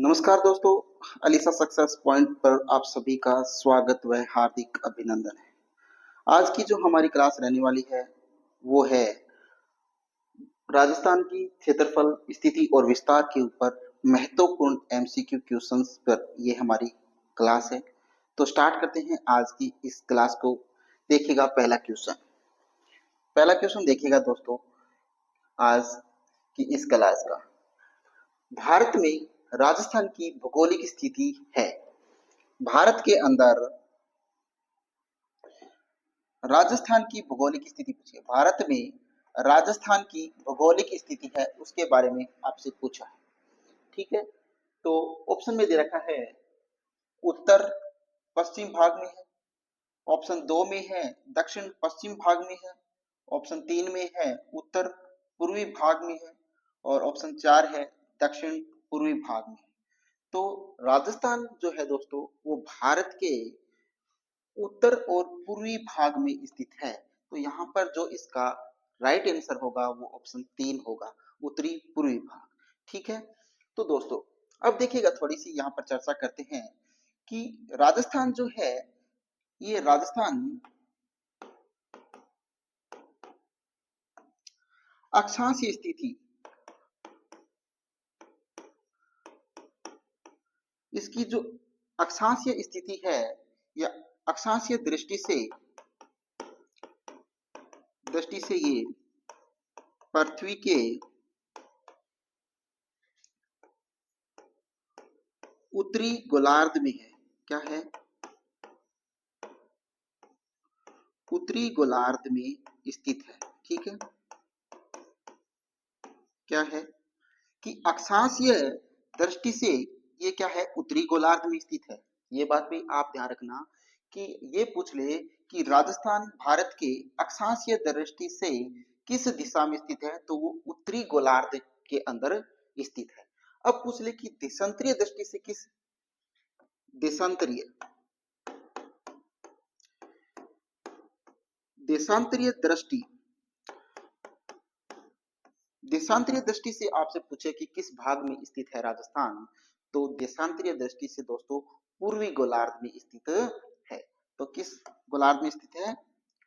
नमस्कार दोस्तों, Alyssa success point पर आप सभी का स्वागत व हार्दिक अभिनंदन है। आज की जो हमारी क्लास रहने वाली है वो है राजस्थान की क्षेत्रफल, स्थिति और विस्तार के ऊपर महत्वपूर्ण एमसीक्यू क्वेश्चंस पर ये हमारी क्लास है। तो स्टार्ट करते हैं आज की इस क्लास को। देखिएगा पहला क्वेश्चन देखिएगा दोस्तों आज की इस क्लास का। भारत में राजस्थान की भौगोलिक स्थिति है। भारत के अंदर राजस्थान की भौगोलिक स्थिति पूछी है। भारत में राजस्थान की भौगोलिक स्थिति है उसके बारे में आपसे पूछा है। ठीक है, तो ऑप्शन में दे रखा है उत्तर पश्चिम भाग में है, ऑप्शन 2 में है दक्षिण पश्चिम भाग में है, ऑप्शन 3 में है उत्तर पूर्वी भाग में है और ऑप्शन 4 है दक्षिण पूर्वी भाग में है। तो राजस्थान जो है दोस्तों वो भारत के उत्तर और पूर्वी भाग में स्थित है। तो यहाँ पर जो इसका राइट आंसर होगा वो ऑप्शन 3 होगा, उत्तरी पूर्वी भाग। ठीक है, तो दोस्तों अब देखिएगा थोड़ी सी यहाँ पर चर्चा करते हैं कि राजस्थान जो है ये राजस्थान अक्षांशीय स्थिति, इसकी जो अक्षांशीय स्थिति है या अक्षांशीय दृष्टि से ये पृथ्वी के उत्तरी गोलार्ध में है। क्या है? उत्तरी गोलार्ध में स्थित है। ठीक है, क्या है कि अक्षांशीय दृष्टि से ये क्या है, उत्तरी गोलार्ध में स्थित है। ये बात भी आप ध्यान रखना कि ये पूछ ले कि राजस्थान भारत के अक्षांशीय दृष्टि से किस दिशा में स्थित है, तो वो उत्तरी गोलार्ध के अंदर स्थित है। अब पूछ ले कि देशांतरीय दृष्टि से किस देशांतरीय देशांतरीय दृष्टि देशांतरीय दृष्टि से आपसे पूछे कि किस भाग में स्थित है राजस्थान, तो देशांतरीय दृष्टि से दोस्तों पूर्वी गोलार्ध में स्थित है। तो किस गोलार्ध में स्थित है?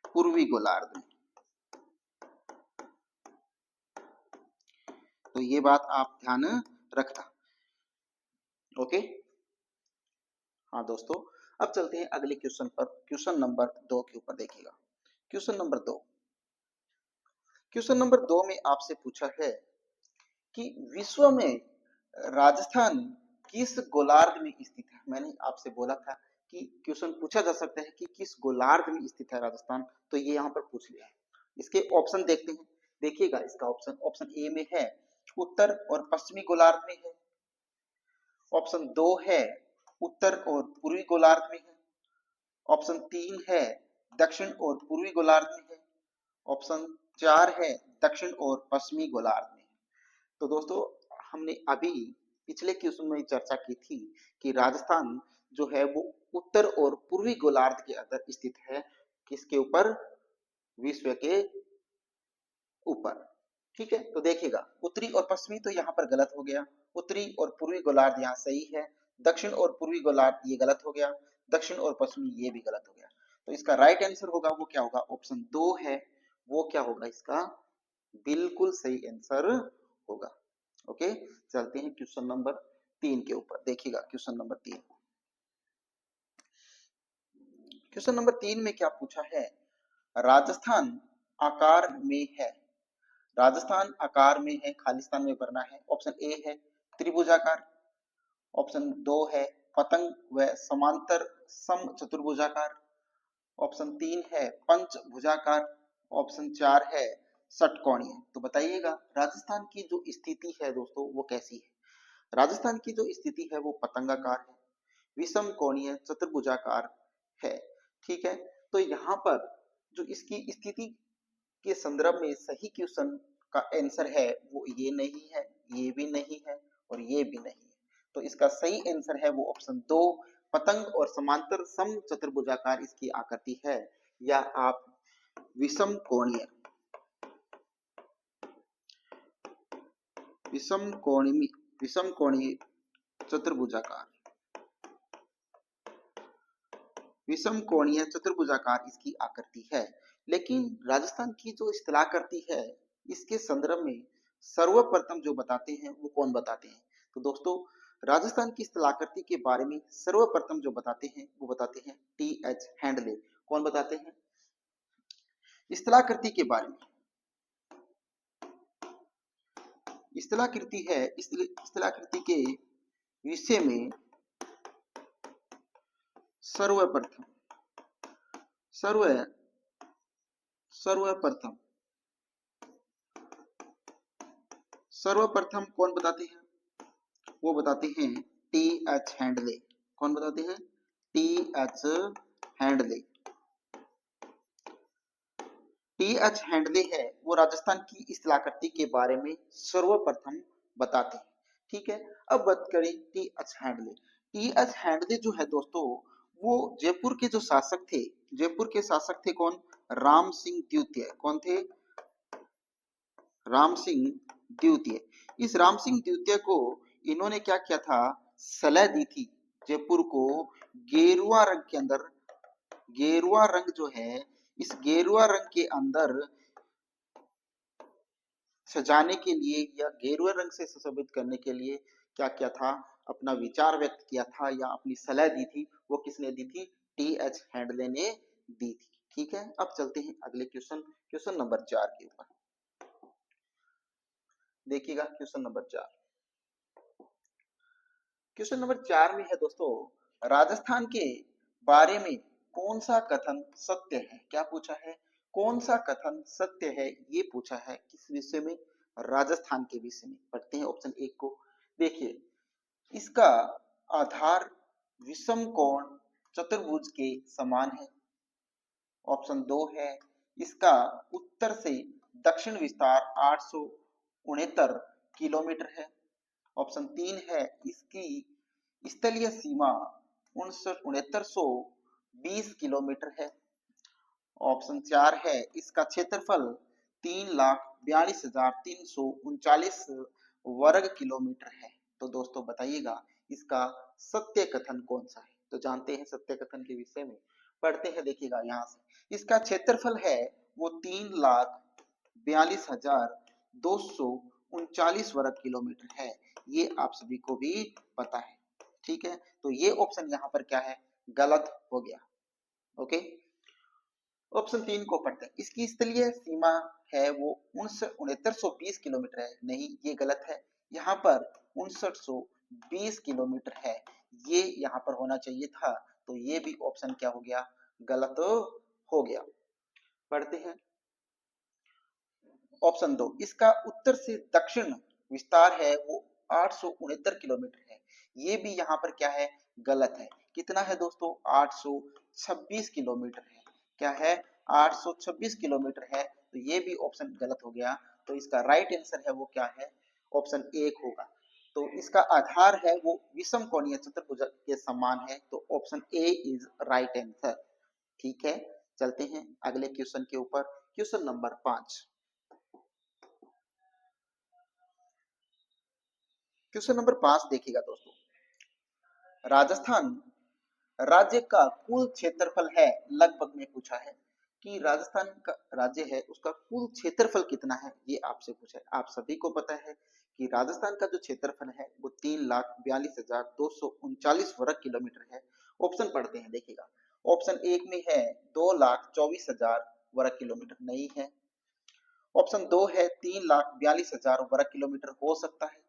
पूर्वी गोलार्ध में। तो ये बात आप ध्यान रखना। ओके, हाँ दोस्तों, अब चलते हैं अगले क्वेश्चन पर। क्वेश्चन नंबर 2 के ऊपर देखिएगा। क्वेश्चन नंबर 2 में आपसे पूछा है कि विश्व में राजस्थान किस गोलार्ध में स्थित है। मैंने आपसे बोला था कि क्वेश्चन पूछा जा सकता है कि किस गोलार्ध में स्थित है राजस्थान, तो ये यहाँ पर पूछ लिया है। इसके ऑप्शन देखते हैं। देखिएगा इसका ऑप्शन ए में है उत्तर और पश्चिमी गोलार्ध में है, ऑप्शन 2 है उत्तर और पूर्वी गोलार्ध में है, ऑप्शन 3 है दक्षिण और पूर्वी गोलार्ध में है, ऑप्शन 4 है दक्षिण और पश्चिमी गोलार्ध में है। तो दोस्तों हमने अभी पिछले क्वेश्चन में चर्चा की थी कि राजस्थान जो है वो उत्तर और पूर्वी गोलार्ध के अंदर स्थित है। किसके ऊपर? विश्व के ऊपर। ठीक है, तो देखिएगा उत्तरी और पश्चिमी तो यहाँ पर गलत हो गया, उत्तरी और पूर्वी गोलार्ध यहाँ सही है, दक्षिण और पूर्वी गोलार्ध ये गलत हो गया, दक्षिण और पश्चिमी ये भी गलत हो गया। तो इसका राइट आंसर होगा वो क्या होगा? ऑप्शन 2 है, वो क्या होगा इसका बिल्कुल सही आंसर होगा। ओके, चलते हैं क्वेश्चन नंबर 3 के ऊपर। देखिएगा क्वेश्चन नंबर 3 में क्या पूछा है? राजस्थान आकार में है। राजस्थान आकार में है, खालिस्तान में भरना है। ऑप्शन ए है त्रिभुजाकार, ऑप्शन 2 है पतंग व समांतर सम चतुर्भुजाकार, ऑप्शन 3 है पंचभुजाकार, ऑप्शन 4 है षटकोणीय। तो बताइएगा राजस्थान की जो स्थिति है दोस्तों वो कैसी है? राजस्थान की जो स्थिति है वो पतंगाकार है, विषम कोणीय चतुर्भुजाकार है। ठीक है, तो यहाँ पर जो इसकी स्थिति के संदर्भ में सही क्वेश्चन का आंसर है वो ये नहीं है, ये भी नहीं है और ये भी नहीं है। तो इसका सही आंसर है वो ऑप्शन 2 पतंग और समांतर सम चतुर्भुजाकार इसकी आकृति है, या आप विषम कोणीय विषम कोणीय चतुर्भुजाकार, विषम कोणीय चतुर्भुजाकार इसकी आकृति है। लेकिन राजस्थान की जो स्थलाकृति है, इसके संदर्भ में सर्वप्रथम जो बताते हैं वो कौन बताते हैं? तो दोस्तों, राजस्थान की स्थलाकृति के बारे में सर्वप्रथम जो बताते हैं वो बताते हैं टी.एच. हैंडले। कौन बताते हैं? स्थलाकृति के बारे में, स्थलाकृति है, स्थलाकृति के विषय में सर्वप्रथम सर्वप्रथम सर्वप्रथम कौन बताते हैं? वो बताते हैं टी.एच. हैंडले। कौन बताते हैं? टी.एच. हैंडले। टी.एच. हैंडले है वो राजस्थान की स्थलाकृति के बारे में सर्वप्रथम बताते हैं। ठीक है, अब बात करें टी.एच. हैंडले। टी.एच. हैंडले जो है दोस्तों, वो जयपुर के जो शासक थे, जयपुर के शासक थे कौन? राम सिंह द्वितीय। कौन थे? राम सिंह द्वितीय। इस राम सिंह द्वितीय को इन्होंने क्या किया था? सलाह दी थी जयपुर को गेरुआ रंग के अंदर, गेरुआ रंग जो है, इस गेरुआ रंग के अंदर सजाने के लिए या गेरुआ रंग से सुशोभित करने के लिए क्या किया था? अपना विचार व्यक्त किया था या अपनी सलाह दी थी। वो किसने दी थी? टी.एच. हैंडले ने दी थी। ठीक है, अब चलते हैं अगले क्वेश्चन, क्वेश्चन नंबर 4 के ऊपर। देखिएगा क्वेश्चन नंबर 4। क्वेश्चन नंबर 4 में है दोस्तों, राजस्थान के बारे में कौन सा कथन सत्य है? क्या पूछा है? कौन सा कथन सत्य है, ये पूछा है। किस विषय में? राजस्थान के विषय में। पढ़ते हैं ऑप्शन 1 को। देखिए, इसका आधार विषम कोण चतुर्भुज के समान है। ऑप्शन 2 है, इसका उत्तर से दक्षिण विस्तार 869 किलोमीटर है। ऑप्शन 3 है, इसकी स्थलीय सीमा 6920 किलोमीटर है। ऑप्शन 4 है, इसका क्षेत्रफल 3,42,339 वर्ग किलोमीटर है। तो दोस्तों बताइएगा, इसका सत्य कथन कौन सा है? तो जानते हैं सत्य कथन के विषय में, पढ़ते हैं। देखिएगा यहाँ से, इसका क्षेत्रफल है वो 3,42,239 वर्ग किलोमीटर है। ये आप सभी को भी पता है। ठीक है, तो ये ऑप्शन यहाँ पर क्या है? गलत हो गया। ओके, ऑप्शन 3 को पढ़ते हैं। इसकी स्थलीय सीमा है वो 6920 किलोमीटर है। नहीं, ये गलत है। यहाँ पर 6920 किलोमीटर है, ये यहाँ पर होना चाहिए था। तो ये भी ऑप्शन क्या हो गया? गलत हो गया। पढ़ते हैं ऑप्शन 2, इसका उत्तर से दक्षिण विस्तार है वो 869 किलोमीटर है। ये भी यहाँ पर क्या है? गलत है। कितना है दोस्तों? 826 किलोमीटर है। क्या है? 826 किलोमीटर है। तो ये भी ऑप्शन गलत हो गया। तो इसका राइट आंसर है वो क्या है? ऑप्शन 1 होगा। तो इसका आधार है वो विषम कोणीय चतुर्भुज के समान है। तो option A is right answer. ठीक है, चलते हैं अगले क्वेश्चन के ऊपर, क्वेश्चन नंबर 5। क्वेश्चन नंबर 5 देखिएगा दोस्तों, राजस्थान राज्य का कुल क्षेत्रफल है, लगभग में पूछा है कि राजस्थान का राज्य है उसका कुल क्षेत्रफल कितना है, ये आपसे पूछा है। आप सभी को पता है कि राजस्थान का जो क्षेत्रफल है वो 3,42,239 वर्ग किलोमीटर है। ऑप्शन पढ़ते हैं, देखिएगा। ऑप्शन 1 में है 2,24,000 वर्ग किलोमीटर, नहीं है। ऑप्शन 2 है 3,42,000 वर्ग किलोमीटर, हो सकता है।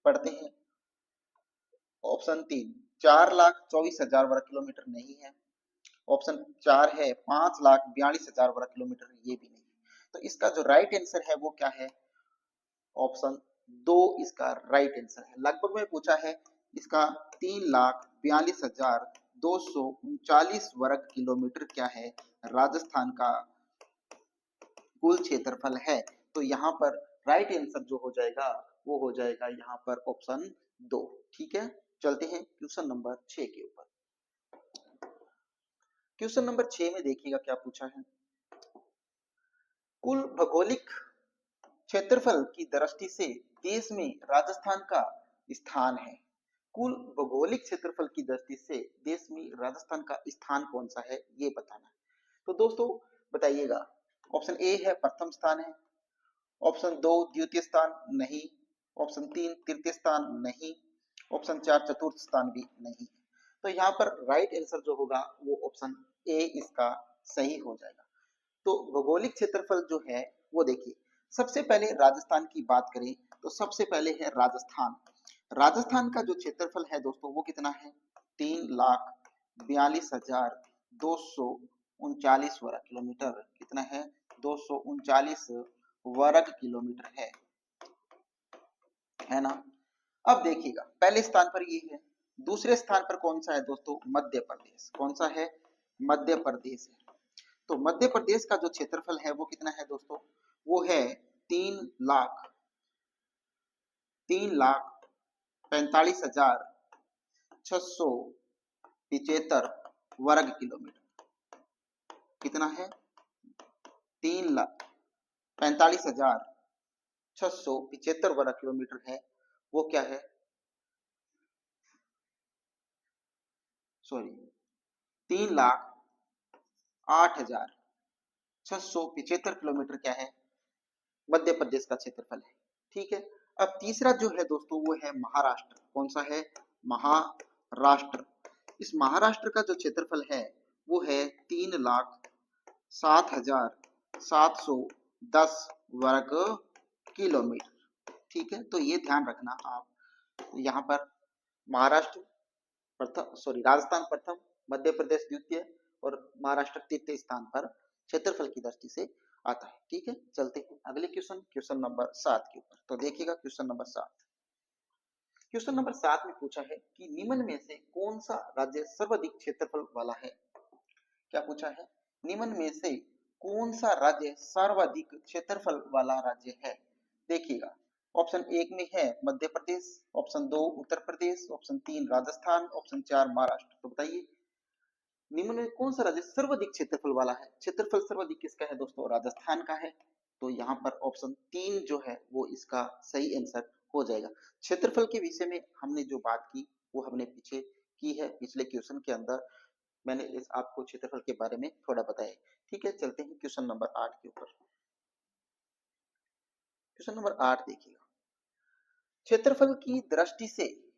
पढ़ते हैं ऑप्शन 3, 4,24,000 वर्ग किलोमीटर, नहीं है। ऑप्शन 4 है 5,42,000 वर्ग किलोमीटर, ये भी नहीं। तो इसका जो राइट आंसर है वो क्या है? ऑप्शन 2 इसका राइट आंसर है। लगभग में पूछा है, इसका 3,42,239 वर्ग किलोमीटर क्या है? राजस्थान का कुल क्षेत्रफल है। तो यहाँ पर राइट आंसर जो हो जाएगा वो हो जाएगा यहाँ पर ऑप्शन 2। ठीक है, चलते हैं क्वेश्चन नंबर 6 के ऊपर। क्वेश्चन नंबर 6 में देखिएगा क्या पूछा है। कुल भौगोलिक क्षेत्रफल की दृष्टि से देश में राजस्थान का स्थान है। कुल भौगोलिक क्षेत्रफल की दृष्टि से देश में राजस्थान का स्थान कौन सा है ये बताना है। तो दोस्तों बताइएगा, ऑप्शन ए है प्रथम स्थान है, ऑप्शन दो द्वितीय स्थान नहीं, ऑप्शन तीन तृतीय स्थान नहीं, ऑप्शन चार चतुर्थ स्थान भी नहीं। तो यहाँ पर राइट आंसर जो होगा वो ऑप्शन ए इसका सही हो जाएगा। तो भौगोलिक क्षेत्रफल जो है वो देखिए, सबसे पहले राजस्थान की बात करें तो सबसे पहले है राजस्थान। राजस्थान का जो क्षेत्रफल है दोस्तों वो कितना है, 3,42,239 वर्ग किलोमीटर। कितना है, 239 वर्ग किलोमीटर है ना। अब देखिएगा पहले स्थान पर ये है, दूसरे स्थान पर कौन सा है दोस्तों, मध्य प्रदेश। कौन सा है, मध्य प्रदेश है। तो मध्य प्रदेश का जो क्षेत्रफल है वो कितना है दोस्तों, वो है 3,45,675 वर्ग किलोमीटर। कितना है, 3,45,675 वर्ग किलोमीटर है। वो क्या है, सॉरी, 3,08,675 किलोमीटर क्या है, मध्य प्रदेश का क्षेत्रफल है। ठीक है। अब तीसरा जो है दोस्तों वो है महाराष्ट्र। कौन सा है, महाराष्ट्र। इस महाराष्ट्र का जो क्षेत्रफल है वो है 3,07,710 वर्ग किलोमीटर। ठीक है, तो ये ध्यान रखना आप, यहाँ पर महाराष्ट्र प्रथम, सॉरी, राजस्थान प्रथम, मध्य प्रदेश द्वितीय और महाराष्ट्र तृतीय स्थान पर क्षेत्रफल की दृष्टि से आता है। ठीक है, चलते हैं अगले क्वेश्चन, क्वेश्चन नंबर 7 के ऊपर। तो देखिएगा क्वेश्चन नंबर 7। क्वेश्चन नंबर 7 में पूछा है कि निम्न में से कौन सा राज्य सर्वाधिक क्षेत्रफल वाला है। क्या पूछा है, निम्न में से कौन सा राज्य सर्वाधिक क्षेत्रफल वाला राज्य है। देखिएगा, ऑप्शन एक में है मध्य प्रदेश, ऑप्शन दो उत्तर प्रदेश, ऑप्शन तीन राजस्थान, ऑप्शन चार महाराष्ट्र। तो बताइए निम्न में कौन सा राज्य सर्वाधिक क्षेत्रफल वाला है। क्षेत्रफल सर्वाधिक किसका है दोस्तों, राजस्थान का है। तो यहाँ पर ऑप्शन तीन जो है वो इसका सही आंसर हो जाएगा। क्षेत्रफल के विषय में हमने जो बात की वो हमने पीछे की है, पिछले क्वेश्चन के अंदर मैंने इस आपको क्षेत्रफल के बारे में थोड़ा बताया। ठीक है, चलते हैं क्वेश्चन नंबर 8 के ऊपर। क्वेश्चन नंबर 8 देखिएगा, क्षेत्रफल की दृष्टि से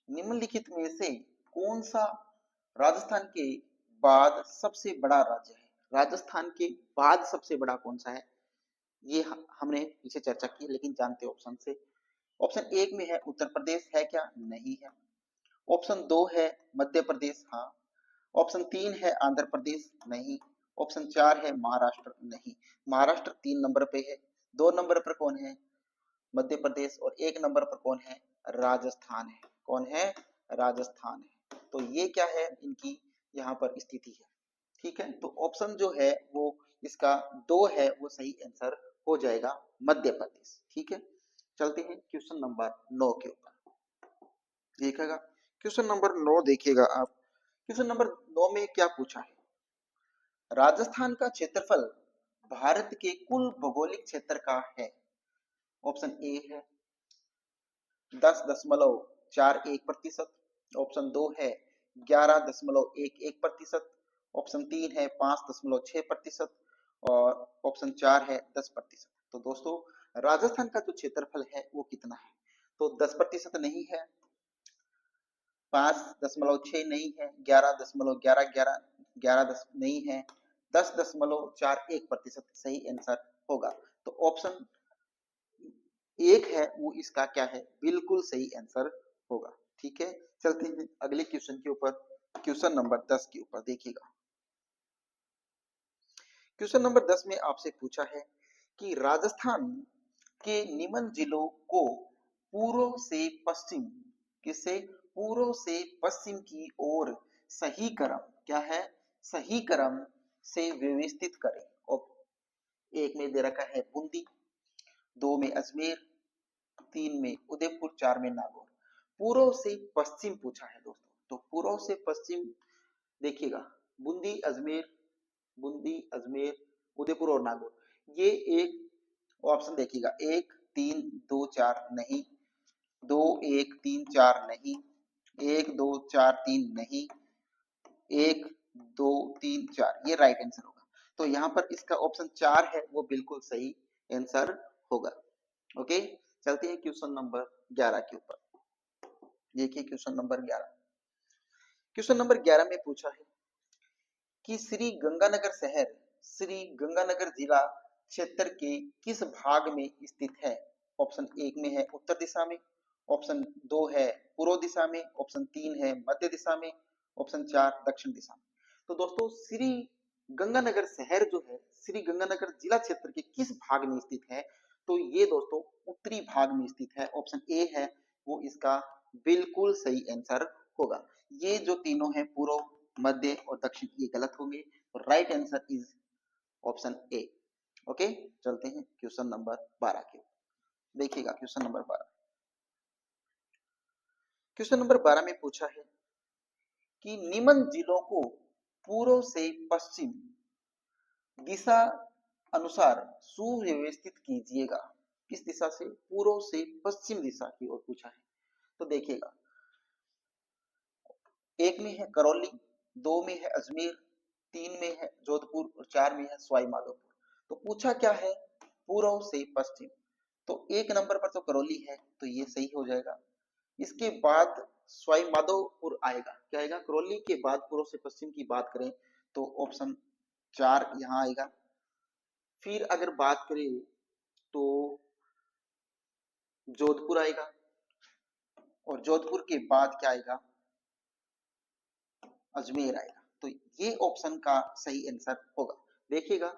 निम्नलिखित में से कौन सा राजस्थान के बाद सबसे बड़ा राज्य है। राजस्थान के बाद सबसे बड़ा कौन सा है, ये हमने पीछे चर्चा की, लेकिन जानते ऑप्शन से। ऑप्शन एक में है उत्तर प्रदेश, है क्या, नहीं है। ऑप्शन दो है मध्य प्रदेश, हाँ। ऑप्शन तीन है आंध्र प्रदेश, नहीं। ऑप्शन चार है महाराष्ट्र, नहीं। महाराष्ट्र 3 नंबर पे है, 2 नंबर पर कौन है, मध्य प्रदेश, और 1 नंबर पर कौन है, राजस्थान है। कौन है, राजस्थान है। तो ये क्या है, इनकी यहाँ पर स्थिति है। ठीक है, तो ऑप्शन जो है वो इसका दो है वो सही आंसर हो जाएगा, मध्य प्रदेश। ठीक है, चलते हैं क्वेश्चन नंबर 9 के ऊपर। देखिएगा क्वेश्चन नंबर 9 देखिएगा आप। क्वेश्चन नंबर 9 में क्या पूछा है, राजस्थान का क्षेत्रफल भारत के कुल भौगोलिक क्षेत्र का है। ऑप्शन ए है 10.41%, ऑप्शन दो है 11.11%, ऑप्शन तीन है 5.6% और ऑप्शन चार है 10%। तो दोस्तों राजस्थान का जो क्षेत्रफल है वो कितना है, तो 10% नहीं है, 5.6 नहीं है, 11.11 11 नहीं है, 10.41% सही आंसर होगा। तो ऑप्शन एक है वो इसका क्या है, बिल्कुल सही आंसर होगा। ठीक है, चलते हैं अगले क्वेश्चन के ऊपर, क्वेश्चन नंबर 10 के ऊपर देखिएगा। क्वेश्चन नंबर 10 में आपसे पूछा है कि राजस्थान के निम्न जिलों को पूर्व से पश्चिम, किसे, पूर्व से पश्चिम की ओर सही क्रम, क्या है, सही क्रम से व्यवस्थित करें। और एक में दे रखा है बूंदी, दो में अजमेर, तीन में उदयपुर, चार में नागौर। पूर्व से पश्चिम पूछा है दोस्तों, तो पूर्व से पश्चिम देखिएगा, बूंदी अजमेर, बूंदी अजमेर, उदयपुर और नागौर। ये एक ऑप्शन देखिएगा, 1 3 2 4 नहीं, 2 1 3 4 नहीं, 1 2 4 3 नहीं, 1 2 3 4 ये राइट आंसर होगा। तो यहाँ पर इसका ऑप्शन 4 है वो बिल्कुल सही आंसर होगा। ओके, चलते हैं क्वेश्चन नंबर 11 के ऊपर। देखिए क्वेश्चन नंबर 11। क्वेश्चन नंबर 11 में पूछा है कि श्री गंगानगर शहर श्री गंगानगर जिला क्षेत्र के किस भाग में स्थित है। ऑप्शन 1 में है उत्तर दिशा में, ऑप्शन 2 है पूर्व दिशा में, ऑप्शन 3 है मध्य दिशा में, ऑप्शन 4 दक्षिण दिशा में। तो दोस्तों श्री गंगानगर शहर जो है श्री गंगानगर जिला क्षेत्र के किस भाग में स्थित है, तो ये दोस्तों उत्तरी भाग में स्थित है। ऑप्शन ए है वो इसका बिल्कुल सही आंसर होगा। ये जो तीनों हैं पूर्व मध्य और दक्षिण ये गलत होंगे, और right answer is option A. Okay, चलते हैं क्वेश्चन नंबर 12 के। देखिएगा क्वेश्चन नंबर 12। क्वेश्चन नंबर 12 में पूछा है कि निम्न जिलों को पूर्व से पश्चिम दिशा अनुसार सुव्यवस्थित कीजिएगा। किस दिशा से? पूर्व से पश्चिम दिशा की ओर पूछा है। तो देखिएगा, एक में है करौली, 2 में है अजमेर, 3 में है जोधपुर और 4 में है सवाई माधोपुर। तो पूछा क्या है? पूर्व से पश्चिम। तो एक नंबर पर तो करौली है, तो ये सही हो जाएगा। इसके बाद सवाई माधोपुर आएगा। क्या आएगा? करौली के बाद पूर्व से पश्चिम की बात करें तो ऑप्शन 4 यहाँ आएगा। फिर अगर बात करें तो जोधपुर आएगा, और जोधपुर के बाद क्या आएगा? अजमेर आएगा। तो ये ऑप्शन का सही आंसर होगा। देखिएगा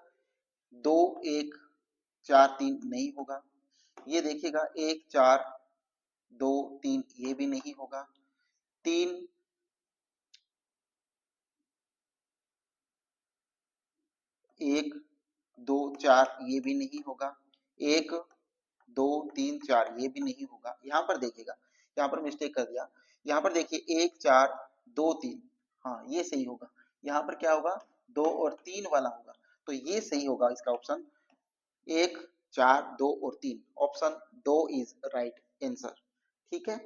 2 1 4 3 नहीं होगा। ये देखिएगा 1 4 2 3 ये भी नहीं होगा। 3 1 2 4 ये भी नहीं होगा। 1 2 3 4 ये भी नहीं होगा। यहाँ पर देखिएगा, यहाँ पर मिस्टेक कर दिया। यहाँ पर देखिए 1 4 2 3, हाँ ये सही होगा। यहाँ पर क्या होगा? 2 और 3 वाला होगा। तो ये सही होगा इसका ऑप्शन 1 4 2 और 3। Option 2 is right answer. ठीक है,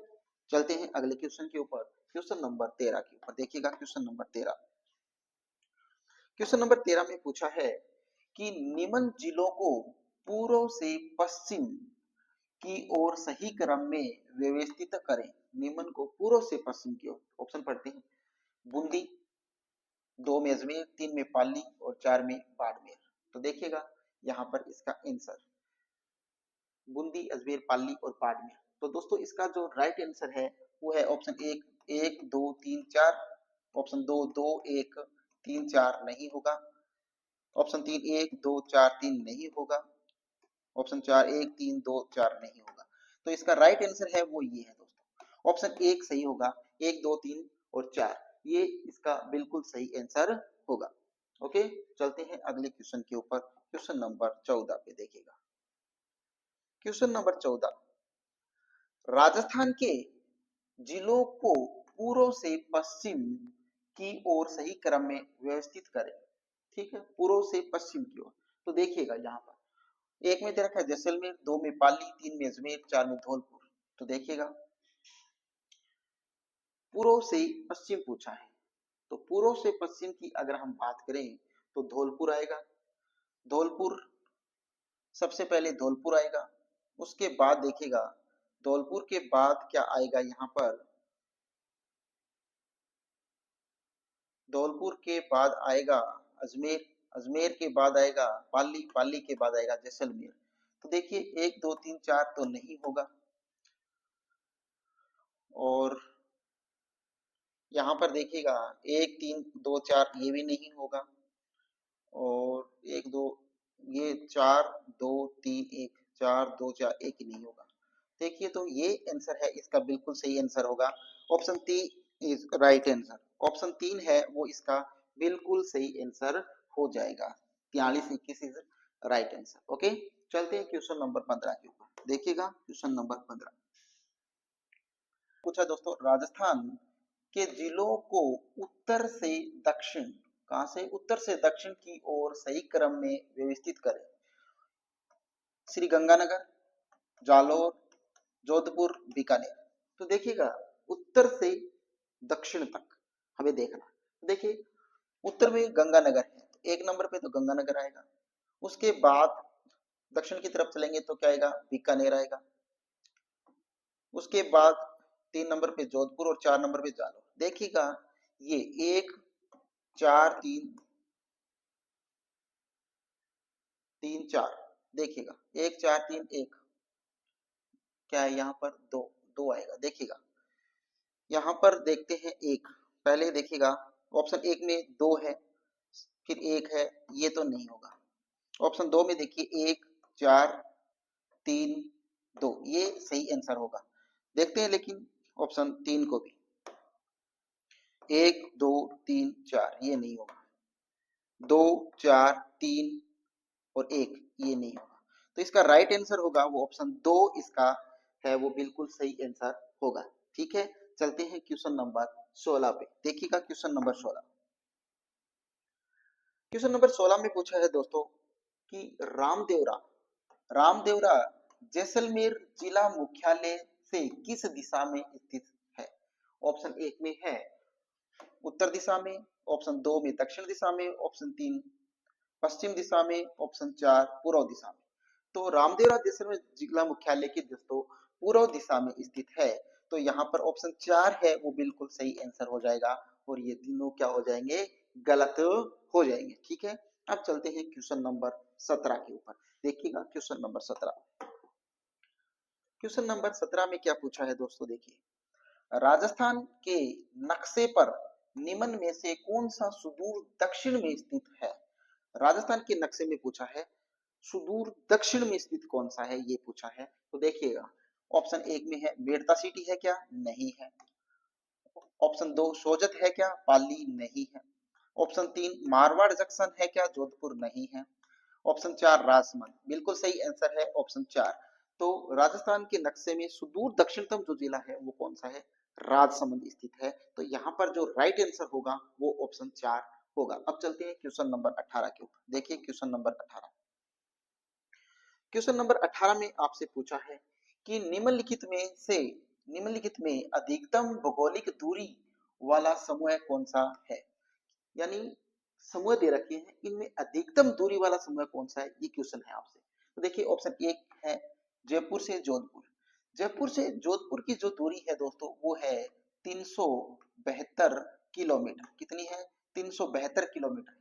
चलते हैं अगले क्वेश्चन के ऊपर, क्वेश्चन नंबर 13 के ऊपर। देखिएगा क्वेश्चन नंबर 13। क्वेश्चन नंबर 13 में पूछा है कि निम्न जिलों को पूर्व से पश्चिम की ओर सही क्रम में व्यवस्थित करें। निम्न को पूर्व से पश्चिम की ओर। ऑप्शन पढ़ते हैं। बूंदी, 2 में अजमेर, 3 में पाली और 4 में बाड़मेर। तो देखिएगा यहाँ पर इसका आंसर बूंदी, अजमेर, पाली और बाड़मेर। तो दोस्तों इसका जो राइट आंसर है वो है ऑप्शन 1 1 2 3 4, ऑप्शन 2 2 1 3 4 नहीं होगा, ऑप्शन 3 1 2 4 3 नहीं होगा, ऑप्शन 4 1 3 2 4 नहीं होगा। तो इसका राइट आंसर है वो ये है दोस्तों, ऑप्शन 1 सही होगा। 1 2 3 और 4 ये इसका बिल्कुल सही आंसर होगा। ओके, चलते हैं अगले क्वेश्चन के ऊपर, क्वेश्चन नंबर 14 पे देखिएगा। क्वेश्चन नंबर 14, राजस्थान के जिलों को पूर्व से पश्चिम की ओर सही क्रम में व्यवस्थित करें। ठीक है, पूर्व से पश्चिम की ओर। तो देखिएगा यहाँ पर एक में दे रखा है जैसलमेर, 2 में पाली, 3 में अजमेर, 4 में धौलपुर। तो देखिएगा पूर्व से पश्चिम पूछा है, तो पूर्व से पश्चिम की अगर हम बात करें तो धौलपुर आएगा। धौलपुर सबसे पहले धौलपुर आएगा, उसके बाद देखिएगा धौलपुर के बाद क्या आएगा यहाँ पर? धौलपुर के बाद आएगा अजमेर, अजमेर के बाद आएगा पाली, पाली के बाद आएगा जैसलमेर। तो देखिए 1 2 3 4 तो नहीं होगा, और यहाँ पर देखिएगा 1 3 2 4 ये भी नहीं होगा, और 1 2 ये 4 2 3 1 4 2 4 1 ही नहीं होगा। देखिए तो ये आंसर है इसका बिल्कुल सही आंसर होगा। Option 3 is right answer. Option 3 है वो इसका बिल्कुल सही आंसर हो जाएगा। 43 21 इज राइट आंसर। ओके, चलते हैं क्वेश्चन नंबर 15 के ऊपर। देखिएगा क्वेश्चन नंबर 15 पूछा दोस्तों, राजस्थान के जिलों को उत्तर से दक्षिण, कहां से? उत्तर से दक्षिण की ओर सही क्रम में व्यवस्थित करें। श्री गंगानगर, जालौर, जोधपुर, बीकानेर। तो देखिएगा उत्तर से दक्षिण तक हमें देखना। देखिए उत्तर में गंगानगर है, तो 1 नंबर पे तो गंगानगर आएगा। उसके बाद दक्षिण की तरफ चलेंगे तो क्या आएगा, बीकानेर आएगा। उसके बाद 3 नंबर पे जोधपुर और 4 नंबर पे जालौर। देखिएगा ये 1 4 3 3 4, देखिएगा 1 4 3 1, क्या है यहाँ पर, दो, दो आएगा। देखिएगा यहाँ पर देखते हैं एक, पहले देखिएगा ऑप्शन 1 में 2 है, फिर 1 है, ये तो नहीं होगा। ऑप्शन 2 में देखिए 1 4 3 2, ये सही आंसर होगा। देखते हैं लेकिन ऑप्शन 3 को भी, 1 2 3 4, ये नहीं होगा। 2 4 3 और 1, ये नहीं होगा। तो इसका राइट आंसर होगा वो ऑप्शन 2, इसका है वो बिल्कुल सही आंसर होगा। ठीक है, चलते हैं क्वेश्चन नंबर 16 पे। देखिएगा क्वेश्चन नंबर 16। क्वेश्चन नंबर 16 में पूछा है दोस्तों कि रामदेवरा रामदेवरा जैसलमेर जिला मुख्यालय से किस दिशा में स्थित है। ऑप्शन 1 में है उत्तर दिशा में, ऑप्शन 2 में दक्षिण दिशा में, ऑप्शन 3 पश्चिम दिशा में, ऑप्शन 4 पूर्व दिशा में। तो रामदेवरा जैसलमेर जिला मुख्यालय की दोस्तों पूर्व दिशा में स्थित है। तो यहाँ पर ऑप्शन 4 है वो बिल्कुल सही आंसर हो जाएगा, और ये तीनों क्या हो जाएंगे, गलत हो जाएंगे। ठीक है, अब चलते हैं क्वेश्चन नंबर 17 के ऊपर। देखिएगा क्वेश्चन नंबर 17। क्वेश्चन नंबर 17 में क्या पूछा है दोस्तों, देखिए राजस्थान के नक्शे पर निम्न में से कौन सा सुदूर दक्षिण में स्थित है। राजस्थान के नक्शे में पूछा है सुदूर दक्षिण में स्थित कौन सा है, ये पूछा है। तो देखिएगा ऑप्शन 1 में है मेड़ता सिटी है क्या, नहीं है। ऑप्शन 2 सोजत है क्या, पाली, नहीं है। ऑप्शन 3 मारवाड़ जंक्शन है क्या, जोधपुर, नहीं है। ऑप्शन 4 राजसमंद, बिल्कुल सही आंसर है ऑप्शन 4। तो राजस्थान के नक्शे में सुदूर दक्षिणतम जो जिला है वो कौन सा है, राजसमंद स्थित है। तो यहाँ पर जो राइट आंसर होगा वो ऑप्शन 4 होगा। अब चलते हैं क्वेश्चन नंबर 18 के ऊपर। देखिए क्वेश्चन नंबर 18। क्वेश्चन नंबर 18 में आपसे पूछा है कि निम्नलिखित में अधिकतम भौगोलिक दूरी वाला समूह कौन सा है। यानी समूह दे रखे हैं, इनमें अधिकतम दूरी वाला समूह कौन सा है, ये क्वेश्चन है आपसे। तो देखिए ऑप्शन 1 है जयपुर से जोधपुर। जयपुर से जोधपुर की जो दूरी है दोस्तों वो है 372 किलोमीटर। कितनी है, 372 किलोमीटर।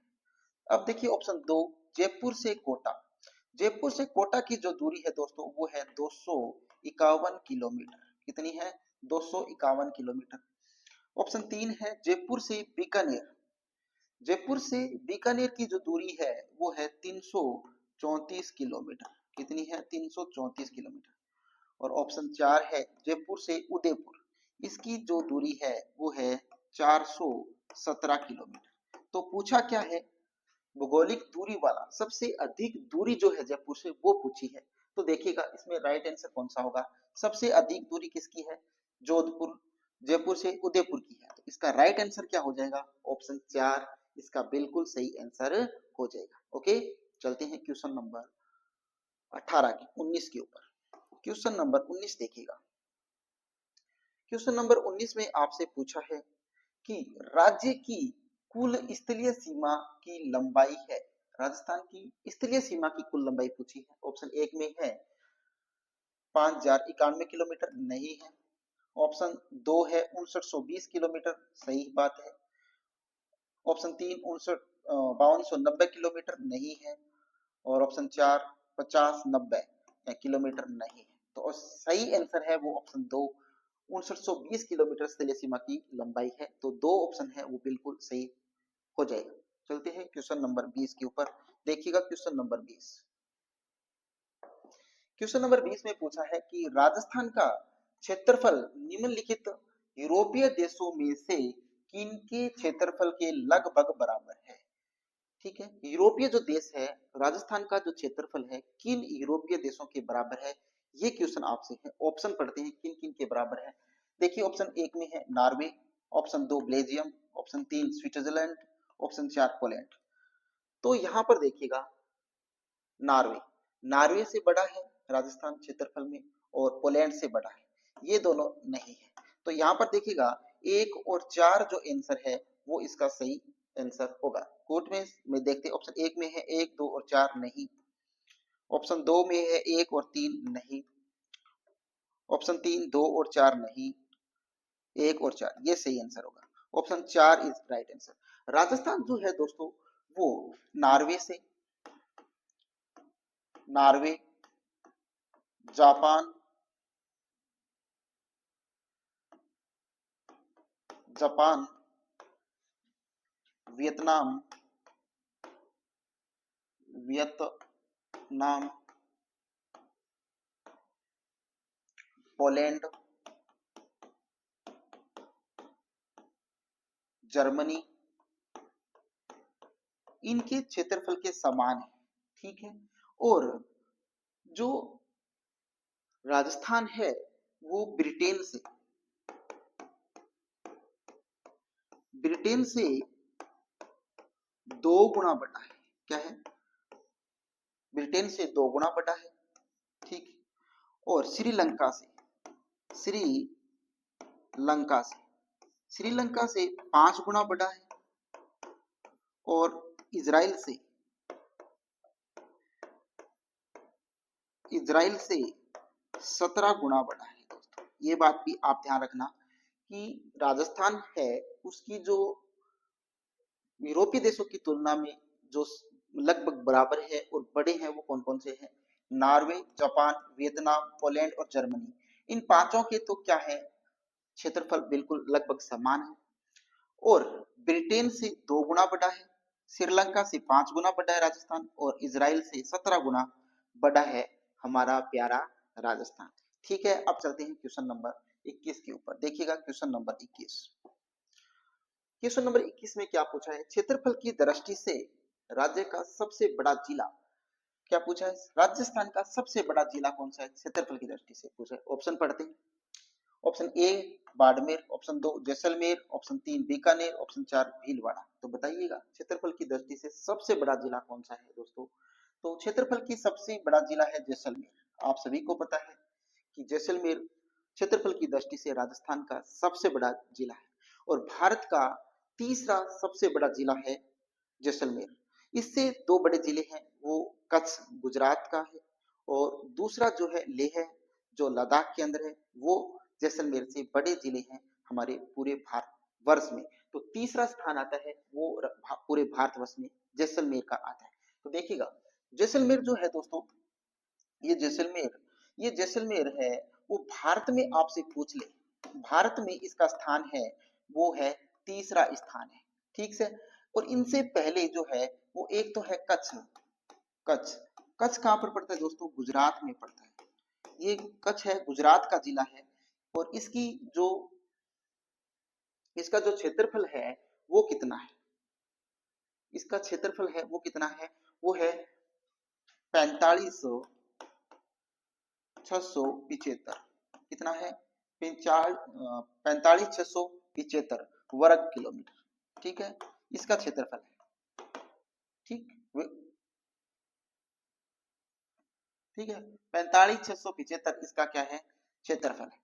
अब देखिए ऑप्शन 2 जयपुर से कोटा। जयपुर से कोटा की जो दूरी है दोस्तों वो है 251 किलोमीटर। कितनी है, 251 किलोमीटर। ऑप्शन 3 है जयपुर से बीकानेर। जयपुर से बीकानेर की जो दूरी है वो है 334 किलोमीटर। कितनी है, 334 किलोमीटर। और ऑप्शन 4 है जयपुर से उदयपुर। इसकी जो दूरी है वो है 417 किलोमीटर। तो पूछा क्या है, भौगोलिक दूरी वाला सबसे अधिक दूरी जो है जयपुर से वो पूछी है। तो देखिएगा इसमें राइट आंसर कौन सा होगा, सबसे अधिक दूरी किसकी है, जोधपुर जयपुर से उदयपुर की है। तो इसका राइट आंसर क्या हो जाएगा, ऑप्शन 4 इसका बिल्कुल सही आंसर हो जाएगा। ओके, चलते हैं क्वेश्चन नंबर 18 के 19 के ऊपर। क्वेश्चन नंबर 19 देखिएगा। क्वेश्चन नंबर 19 में आपसे पूछा है कि राज्य की कुल स्थलीय सीमा की लंबाई है। राजस्थान की स्थलीय सीमा की कुल लंबाई पूछी है। ऑप्शन 1 में है 5091 किलोमीटर, नहीं है। ऑप्शन 2 है 5920 किलोमीटर, सही बात है। ऑप्शन 3 5290 किलोमीटर, नहीं है। और ऑप्शन 4 5090 किलोमीटर, नहीं है। तो सही आंसर है वो ऑप्शन 2 5920 किलोमीटर स्थलीय सीमा की लंबाई है। तो 2 ऑप्शन है वो बिल्कुल सही हो जाएगा। चलते हैं क्वेश्चन नंबर 20 के ऊपर। देखिएगा क्वेश्चन नंबर 20। क्वेश्चन नंबर 20 में पूछा है कि राजस्थान का क्षेत्रफल निम्नलिखित यूरोपीय देशों में से किनके क्षेत्रफल के लगभग बराबर है। ठीक है, यूरोपीय जो देश है राजस्थान का जो क्षेत्रफल है किन यूरोपीय देशों के बराबर है, ये क्वेश्चन आपसे है। ऑप्शन पढ़ते हैं किन किन के बराबर है। देखिए ऑप्शन 1 में है Norway, option 2 Belgium, option 3 Switzerland, option 4 Poland. तो यहाँ पर देखिएगा नॉर्वे, नॉर्वे से बड़ा है राजस्थान क्षेत्रफल में, और पोलैंड से बड़ा है, ये दोनों नहीं है। तो यहाँ पर देखिएगा 1 और 4 जो आंसर है वो इसका सही आंसर होगा। कोट में देखते हैं, ऑप्शन 1 में है 1, 2 और 4 नहीं, ऑप्शन 2 में है 1 और 3 नहीं, ऑप्शन 3 2 और 4 नहीं, 1 और 4 ये सही आंसर होगा। Option 4 is right answer. Rajasthan जो है दोस्तों वो Norway, Japan, Vietnam, Poland, Germany, इनके क्षेत्रफल के समान है, ठीक है। और जो राजस्थान है वो ब्रिटेन से 2 गुना बड़ा है। क्या है? ब्रिटेन से 2 गुना बड़ा है, ठीक है। और श्रीलंका से 5 गुना बड़ा है, और इजराइल से 17 गुना बड़ा है दोस्तों। ये बात भी आप ध्यान रखना कि राजस्थान है उसकी जो यूरोपीय देशों की तुलना में जो लगभग बराबर है और बड़े हैं वो कौन कौन से हैं? नॉर्वे, जापान, वियतनाम, पोलैंड और जर्मनी। इन पांचों के तो क्या है, क्षेत्रफल बिल्कुल लगभग समान है। और ब्रिटेन से 2 गुना बड़ा है, श्रीलंका से 5 गुना बड़ा है राजस्थान, और इजराइल से 17 गुना बड़ा है हमारा प्यारा राजस्थान। ठीक है, अब चलते हैं क्वेश्चन नंबर 21 के ऊपर। देखिएगा क्वेश्चन नंबर 21। क्वेश्चन नंबर 21 में क्या पूछा है? क्षेत्रफल की दृष्टि से राज्य का सबसे बड़ा जिला क्या पूछा है? राजस्थान का सबसे बड़ा जिला कौन सा है? क्षेत्रफल की दृष्टि से पूछा है। ऑप्शन पढ़ते हैं। Option A Barmer, option 2 Jaisalmer, option 3 Bikaner, option 4 Bhilwara. तो बताइएगा क्षेत्रफल की दृष्टि से सबसे बड़ा जिला कौन सा है दोस्तों? तो क्षेत्रफल की सबसे बड़ा जिला है जैसलमेर। आप सभी को पता है कि जैसलमेर क्षेत्रफल की दृष्टि से राजस्थान का सबसे बड़ा जिला है, और भारत का तीसरा सबसे बड़ा जिला है जैसलमेर। इससे 2 बड़े जिले हैं, वो कच्छ गुजरात का है, और दूसरा जो है लेह है जो लद्दाख के अंदर है, वो जैसलमेर से बड़े जिले हैं हमारे पूरे भारत वर्ष में। तो तीसरा स्थान आता है वो पूरे भारतवर्ष में जैसलमेर का आता है। तो देखिएगा जैसलमेर जो है दोस्तों, ये जैसलमेर है वो भारत में आपसे पूछ ले, भारत में इसका स्थान है वो है तीसरा स्थान है, ठीक से। और इनसे पहले जो है वो एक तो है कच्छ। कच्छ कच्छ कहाँ पर पड़ता है दोस्तों? गुजरात में पड़ता है। ये कच्छ है, गुजरात का जिला है, और इसका जो क्षेत्रफल है वो कितना है? इसका क्षेत्रफल है वो कितना है? वो है 45,675। कितना है? 45,675 वर्ग किलोमीटर, ठीक है, इसका क्षेत्रफल है। ठीक ठीक है, 45,675 इसका क्या है? क्षेत्रफल है।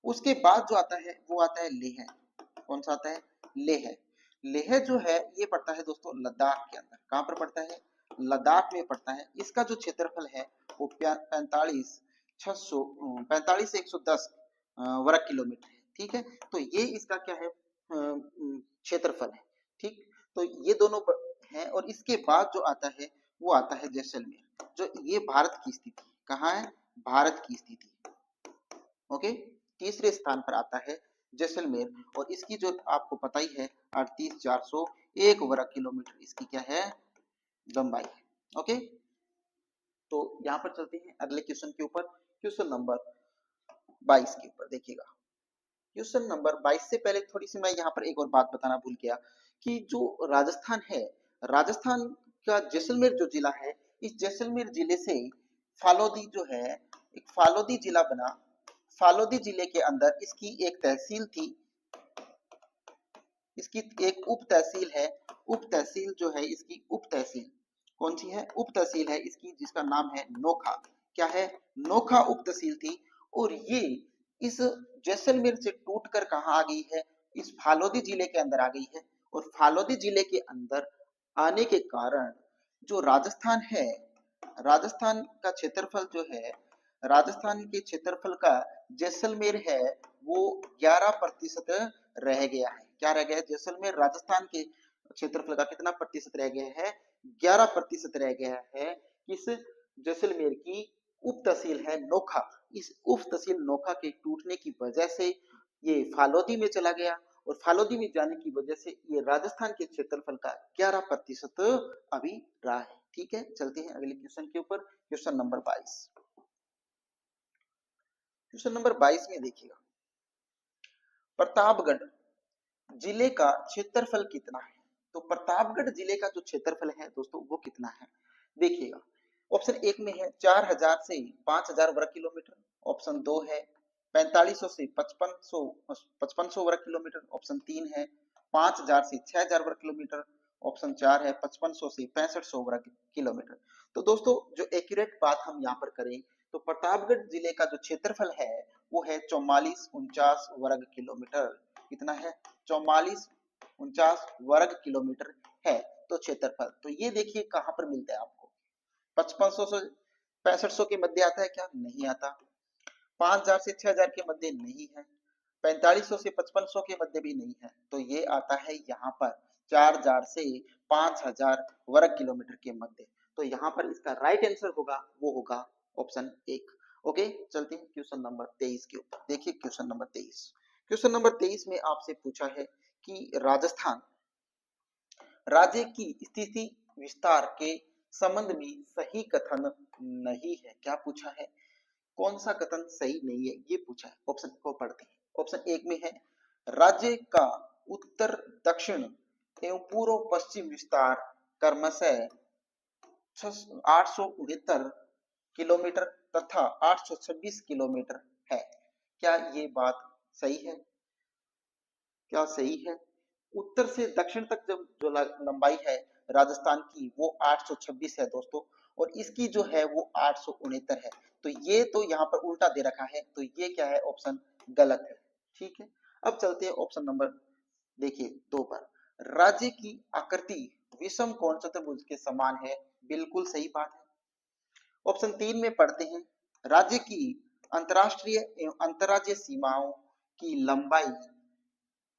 उसके बाद जो आता है वो आता है लेह। कौन सा आता है? लेह। लेह जो है ये पड़ता है दोस्तों लद्दाख के अंदर। कहां पर पड़ता है? लद्दाख में पड़ता है। इसका जो क्षेत्रफल है वो 45,110 वर्ग किलोमीटर है, ठीक है। तो ये इसका क्या है? क्षेत्रफल है, ठीक। तो ये दोनों हैं, और इसके बाद जो आता है वो आता है जैसलमेर। जो ये भारत की स्थिति कहाँ है? भारत की स्थिति, ओके। तीसरे स्थान पर आता है जैसलमेर, और इसकी जो आपको पता ही है 38,401 वर्ग किलोमीटर इसकी क्या है? लंबाई है, ओके। तो यहाँ पर चलते हैं अगले क्वेश्चन के ऊपर, क्वेश्चन नंबर 22 के ऊपर। देखिएगा क्वेश्चन नंबर 22 से पहले थोड़ी सी मैं यहाँ पर एक और बात बताना भूल गया कि जो राजस्थान है, राजस्थान का जैसलमेर जो जिला है, इस जैसलमेर जिले से फालोदी जो है, एक फालोदी जिला बना। फालोदी जिले के अंदर इसकी एक तहसील थी, इसकी एक उप तहसील है। उप तहसील जो है इसकी उप तहसील कौन सी है? उप तहसील है इसकी, जिसका नाम है नोखा। क्या है? नोखा उप तहसील थी। और ये इस जैसलमेर से टूटकर कहाँ आ गई है? इस फालोदी जिले के अंदर आ गई है। और फालोदी जिले के अंदर आने के कारण जो राजस्थान है, राजस्थान का क्षेत्रफल जो है, राजस्थान के क्षेत्रफल का जैसलमेर है वो 11% रह गया है। क्या रह गया है? जैसलमेर राजस्थान के क्षेत्रफल का कितना प्रतिशत रह गया है? 11% रह गया है। किस जैसलमेर की उप तहसील है नोखा, इस उप तहसील नोखा के टूटने की वजह से ये फालोदी में चला गया, और फालोदी में जाने की वजह से ये राजस्थान के क्षेत्रफल का 11% अभी रहा है। ठीक है, चलते हैं अगले क्वेश्चन के ऊपर। Question number 22। क्वेश्चन नंबर 22 में देखिएगा, प्रतापगढ़ जिले का क्षेत्रफल कितना है? तो प्रतापगढ़ जिले का जो क्षेत्रफल है दोस्तों वो कितना है? देखिएगा, ऑप्शन एक में है 4000 से 5000 वर्ग किलोमीटर, ऑप्शन दो है 4500 से 5500 वर्ग किलोमीटर, ऑप्शन तीन है 5000 से 6000 वर्ग किलोमीटर, ऑप्शन चार है 5500 से 6500 वर्ग किलोमीटर। तो दोस्तों जो एक्यूरेट बात हम यहाँ पर करें तो प्रतापगढ़ जिले का जो क्षेत्रफल है वो है 4449 वर्ग किलोमीटर। कितना है? 4449 वर्ग किलोमीटर है तो क्षेत्रफल। तो ये देखिए कहां पर मिलता है आपको? 5500 से 6500 के मध्य आता है क्या? नहीं आता। 5000 से 6000 के मध्य नहीं है। 4500 से 5500 के मध्य भी नहीं है। तो ये आता है यहाँ पर 4000 से 5000 वर्ग किलोमीटर के मध्य। तो यहाँ पर इसका राइट आंसर होगा वो होगा ऑप्शन एक। ओके, चलते हैं क्वेश्चन नंबर 23 के ऊपर। देखिए क्वेश्चन नंबर 23। क्वेश्चन नंबर 23 में आपसे पूछा है कि राजस्थान राज्य की स्थिति विस्तार के संबंध में सही कथन नहीं है। क्या पूछा है? कौन सा कथन सही नहीं है ये पूछा है। ऑप्शन को पढ़ते हैं। ऑप्शन एक में है राज्य का उत्तर दक्षिण एवं पूर्व पश्चिम विस्तार क्रमशः 869 किलोमीटर तथा 826 किलोमीटर है। क्या ये बात सही है? क्या सही है? उत्तर से दक्षिण तक जब जो लंबाई है राजस्थान की वो 826 है दोस्तों, और इसकी जो है वो 869 है। तो ये तो यहाँ पर उल्टा दे रखा है, तो ये क्या है? ऑप्शन गलत है। ठीक है, अब चलते हैं ऑप्शन नंबर देखिए दो पर। राज्य की आकृति विषम कोण चतुर्भुज के समान है। बिल्कुल सही बात है। ऑप्शन तीन में पढ़ते हैं, राज्य की अंतरराष्ट्रीय एवं अंतरराज्यीय सीमाओं की लंबाई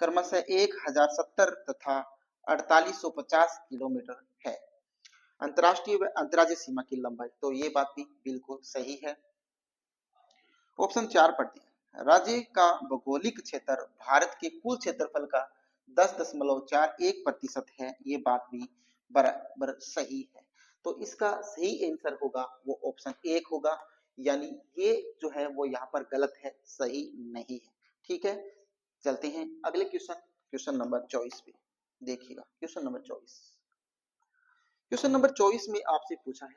क्रमशः 1070 तथा 4850 किलोमीटर है। अंतरराष्ट्रीय व अंतरराज्यीय सीमा की लंबाई, तो ये बात भी बिल्कुल सही है। ऑप्शन चार पढ़ते हैं, राज्य का भौगोलिक क्षेत्र भारत के कुल क्षेत्रफल का 10.41% है। ये बात भी बराबर सही है। तो इसका सही आंसर होगा वो ऑप्शन एक होगा, यानी ये जो है वो यहाँ पर गलत है, सही नहीं है। ठीक है, चलते हैं अगले क्वेश्चन, क्वेश्चन नंबर 24 पे। देखिएगा क्वेश्चन नंबर 24। क्वेश्चन नंबर 24 में आपसे पूछा है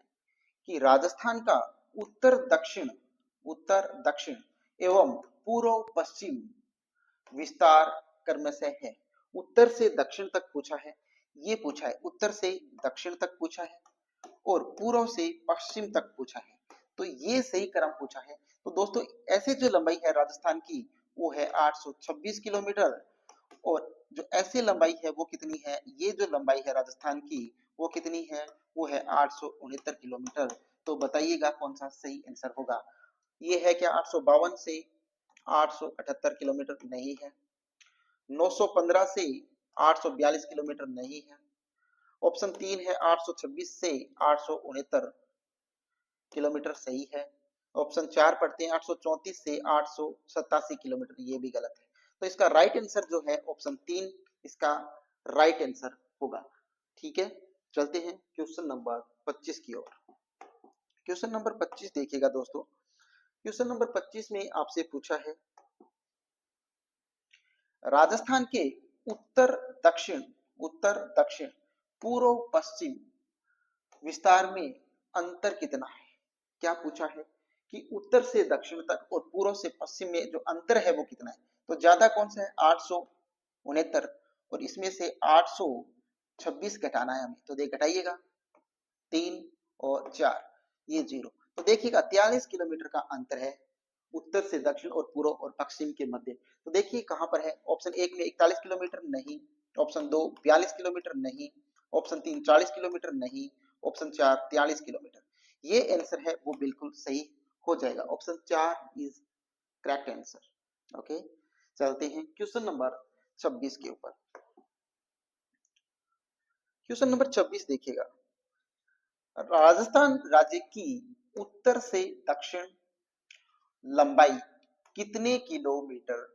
कि राजस्थान का उत्तर दक्षिण एवं पूर्व पश्चिम विस्तार क्रमशः है। उत्तर से दक्षिण तक पूछा है, ये पूछा है उत्तर से दक्षिण तक पूछा है, और पूर्व से पश्चिम तक पूछा है। तो ये सही क्रम पूछा है। तो दोस्तों ऐसे जो लंबाई है राजस्थान की वो है 826 किलोमीटर, और जो ऐसे लंबाई है वो कितनी है? ये जो लंबाई है राजस्थान की वो कितनी है? वो है 869 किलोमीटर। तो बताइएगा कौन सा सही आंसर होगा? ये है क्या 852 से 878 किलोमीटर? नहीं है। 915 से 842 किलोमीटर? नहीं है। ऑप्शन तीन है 826 से 869 किलोमीटर, सही है। ऑप्शन चार पढ़ते हैं 834 से 887 किलोमीटर, ये भी गलत है। तो इसका राइट आंसर जो है ऑप्शन तीन इसका राइट आंसर होगा। ठीक है, चलते हैं क्वेश्चन नंबर 25 की ओर। क्वेश्चन नंबर 25 देखिएगा दोस्तों। क्वेश्चन नंबर 25 में आपसे पूछा है राजस्थान के उत्तर दक्षिण पूर्व पश्चिम विस्तार में अंतर कितना है। क्या पूछा है कि उत्तर से दक्षिण तक और पूर्व से पश्चिम में जो अंतर है वो कितना है। तो ज्यादा कौन सा है? 869, और इसमें से 826 घटाना है हमें, तो देख घटाइएगा 3 और 4, ये 0। तो देखिएगा 43 किलोमीटर का अंतर है। उत्तर से दक्षिण और पूर्व और पश्चिम के मध्य। तो देखिए कहां पर है, ऑप्शन एक में 41 किलोमीटर नहीं, ऑप्शन दो 42 किलोमीटर नहीं, ऑप्शन तीन 40 किलोमीटर नहीं, ऑप्शन चार 43 किलोमीटर। ये आंसर है वो बिल्कुल सही हो जाएगा, ऑप्शन चार इज करेक्ट आंसर। ओके, चलते हैं क्वेश्चन नंबर 26 के ऊपर। क्वेश्चन नंबर 26 देखिएगा, राजस्थान राज्य की उत्तर से दक्षिण लंबाई कितने किलोमीटर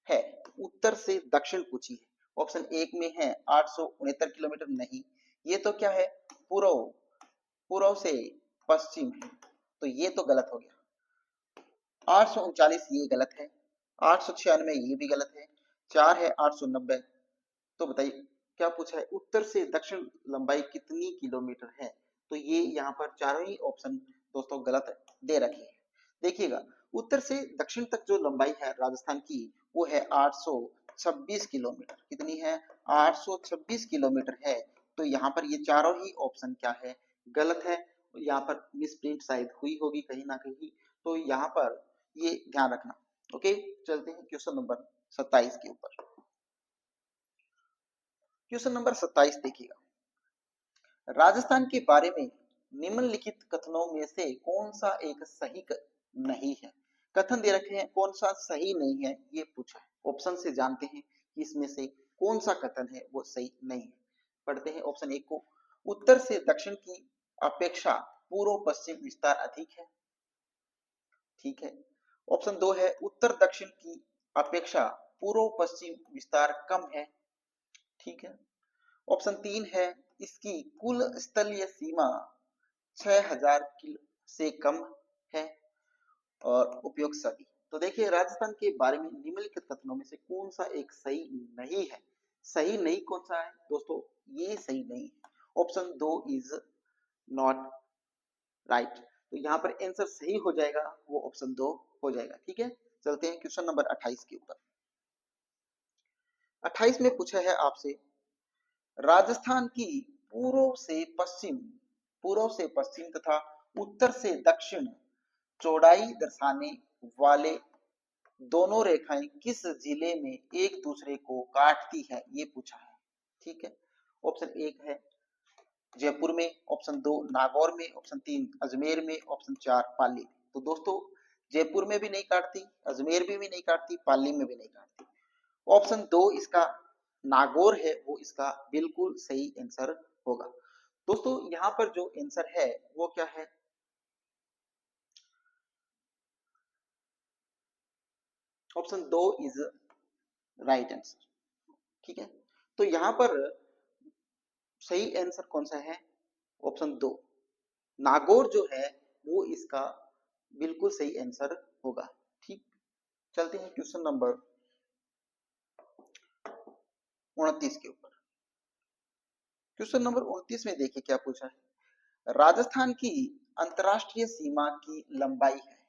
है? उत्तर से दक्षिण पूछी है। ऑप्शन एक में है 869 किलोमीटर नहीं, ये तो क्या है, पूर्व, पूर्व से पश्चिम है, तो ये तो गलत हो गया। 839 ये गलत है, 896 ये भी गलत है, चार है 890। तो बताइए क्या पूछा है, उत्तर से दक्षिण लंबाई कितनी किलोमीटर है? तो ये यहाँ पर चारों ही ऑप्शन दोस्तों गलत दे रखे हैं। देखिएगा, उत्तर से दक्षिण तक जो लंबाई है राजस्थान की वो है 826 किलोमीटर। कितनी है? 826 किलोमीटर है। तो यहाँ पर ये चारों ही ऑप्शन क्या है, गलत है। यहाँ पर मिसप्रिंट शायद हुई होगी कहीं ना कहीं, तो यहाँ पर ये ध्यान रखना। ओके, चलते हैं क्वेश्चन नंबर 27 के ऊपर। क्वेश्चन नंबर 27 देखिएगा, राजस्थान के बारे में निम्नलिखित कथनों में से कौन सा एक सही नहीं है? कथन दे रखे हैं, कौन सा सही नहीं है ये पूछा है। ऑप्शन से जानते हैं कि इसमें से कौन सा कथन है वो सही नहीं है। पढ़ते हैं ऑप्शन एक को, उत्तर से दक्षिण की अपेक्षा पूर्व पश्चिम विस्तार अधिक है, ठीक है। ऑप्शन दो है, उत्तर दक्षिण की अपेक्षा पूर्व पश्चिम विस्तार कम है, ठीक है। ऑप्शन तीन है, इसकी कुल स्थलीय सीमा 6000 से कम है, और उपयोग सभी। तो देखिए राजस्थान के बारे में निम्नलिखित कथनों में से कौन सा एक सही नहीं है? सही नहीं कौन सा है दोस्तों? ये सही नहीं है, ऑप्शन दो इज नॉट राइट। तो यहाँ पर आंसर सही हो जाएगा वो ऑप्शन दो हो जाएगा, ठीक है। चलते हैं क्वेश्चन नंबर 28 के ऊपर। 28 में पूछा है आपसे, राजस्थान की पूर्व से पश्चिम, पूर्व से पश्चिम तथा उत्तर से दक्षिण चौड़ाई दर्शाने वाले दोनों रेखाएं किस जिले में एक दूसरे को काटती है, ये पूछा है, ठीक है। ऑप्शन एक है जयपुर में, ऑप्शन दो नागौर में, ऑप्शन तीन अजमेर में, ऑप्शन चार पाली में। तो दोस्तों जयपुर में भी नहीं काटती, अजमेर में भी नहीं काटती, पाली में भी नहीं काटती। ऑप्शन दो इसका नागौर है वो इसका बिल्कुल सही आंसर होगा। दोस्तों यहाँ पर जो आंसर है वो क्या है, ऑप्शन दो इज राइट आंसर, ठीक है। तो यहाँ पर सही आंसर कौन सा है, ऑप्शन दो नागौर जो है वो इसका बिल्कुल सही आंसर होगा, ठीक। चलते हैं क्वेश्चन नंबर 29 के ऊपर। क्वेश्चन नंबर 29 में देखिए क्या पूछा है, राजस्थान की अंतरराष्ट्रीय सीमा की लंबाई है,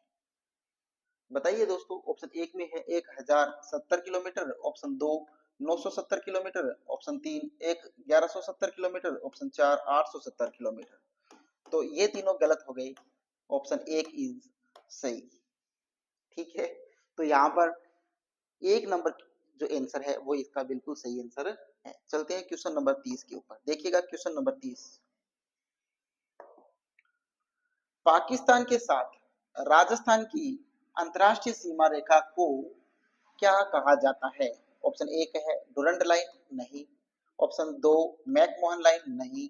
बताइए दोस्तों। ऑप्शन एक में है 1070 किलोमीटर, ऑप्शन दो 970 किलोमीटर, ऑप्शन तीन 1170 किलोमीटर, ऑप्शन चार 870 किलोमीटर। तो ये तीनों गलत हो गए, ऑप्शन एक इज सही, ठीक है। तो यहाँ पर एक नंबर जो आंसर है वो इसका बिल्कुल सही आंसर है। चलते हैं क्वेश्चन नंबर 30 के ऊपर। देखिएगा क्वेश्चन नंबर 30, पाकिस्तान के साथ राजस्थान की अंतरराष्ट्रीय सीमा रेखा को क्या कहा जाता है? ऑप्शन एक है डुरंड लाइन, नहीं। ऑप्शन दो मैकमोहन लाइन, नहीं।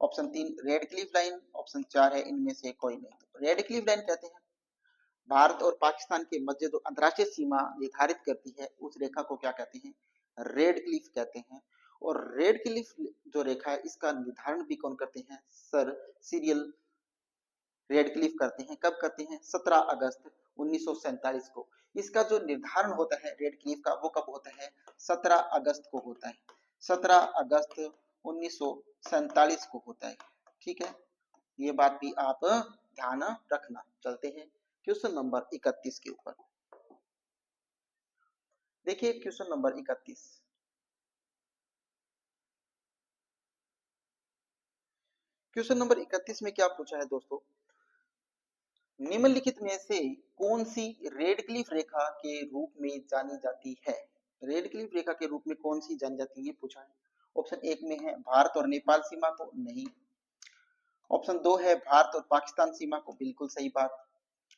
ऑप्शन तीन रेड क्लिफ लाइन, ऑप्शन चार है इनमें से कोई नहीं। तो रेड क्लिफ लाइन कहते हैं, भारत और पाकिस्तान के मध्य जो अंतरराष्ट्रीय सीमा निर्धारित करती है उस रेखा को क्या कहते हैं, रेड क्लिफ कहते हैं। और रेड क्लिफ जो रेखा है इसका निर्धारण भी कौन करते हैं, सर सीरियल रेड क्लिफ करते हैं। कब करते हैं, 17 अगस्त 1947 को। इसका जो निर्धारण होता है रेड क्लिफ का वो कब होता है, 17 अगस्त को होता है, 17 अगस्त 1947 को होता है, ठीक है। ये बात भी आप ध्यान रखना। चलते हैं क्वेश्चन नंबर 31 के ऊपर। देखिए क्वेश्चन नंबर 31, क्वेश्चन नंबर 31 में क्या पूछा है दोस्तों, निम्नलिखित में से कौन सी रेडक्लिफ रेखा के रूप में जानी जाती है? रेडक्लिफ रेखा के रूप में कौन सी जानी जाती है ये पूछा है। ऑप्शन एक में है भारत और नेपाल सीमा को, नहीं। ऑप्शन दो है भारत और पाकिस्तान सीमा को, बिल्कुल सही बात।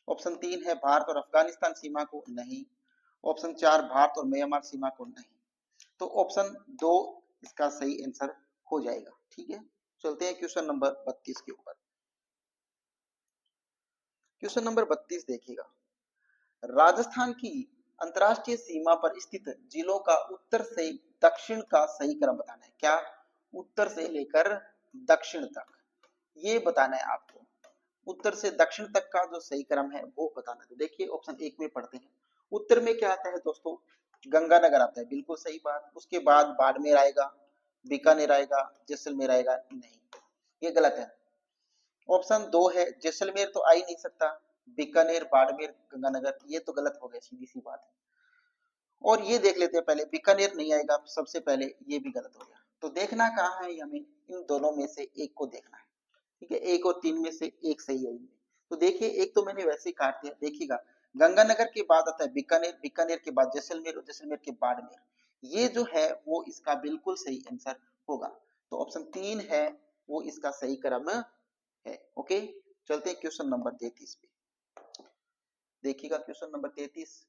ऑप्शन तीन है भारत और अफगानिस्तान सीमा को, नहीं। ऑप्शन चार भारत और म्यांमार सीमा को, नहीं। तो ऑप्शन दो इसका सही आंसर हो जाएगा। ठीक है, चलते हैं क्वेश्चन नंबर 32 के ऊपर। क्वेश्चन नंबर 32 देखिएगा। राजस्थान की अंतरराष्ट्रीय सीमा पर स्थित जिलों का उत्तर से दक्षिण का सही क्रम बताना है। क्या? उत्तर से लेकर दक्षिण तक ये बताना है आपको। उत्तर से दक्षिण तक का जो सही क्रम है वो बताना है। तो देखिए ऑप्शन एक में पढ़ते हैं। उत्तर में क्या आता है दोस्तों? गंगानगर आता है, बिल्कुल सही बात। उसके बाद बाड़मेर आएगा, बीकानेर आएगा, जैसलमेर आएगा, नहीं, ये गलत है। ऑप्शन दो है जैसलमेर तो आ ही नहीं सकता, बीकानेर, बाड़मेर, गंगानगर, ये तो गलत हो गया, सीधी सी बात है। और ये देख लेते हैं पहले, बीकानेर नहीं आएगा सबसे पहले, ये भी गलत हो गया। तो देखना कहाँ है हमें? इन दोनों में से एक को देखना है। ठीक है, एक और तीन में से एक सही है इनमें। तो देखिए एक तो मैंने वैसे ही काट दिया। देखिएगा गंगानगर के बाद आता है बीकानेर, बीकानेर के बाद जैसलमेर और जैसलमेर के बाड़मेर। ये जो है वो इसका बिल्कुल सही आंसर होगा। तो ऑप्शन तीन है वो इसका सही क्रम है। ओके, चलते हैं क्वेश्चन नंबर 33 पे। देखिएगा क्वेश्चन नंबर 33।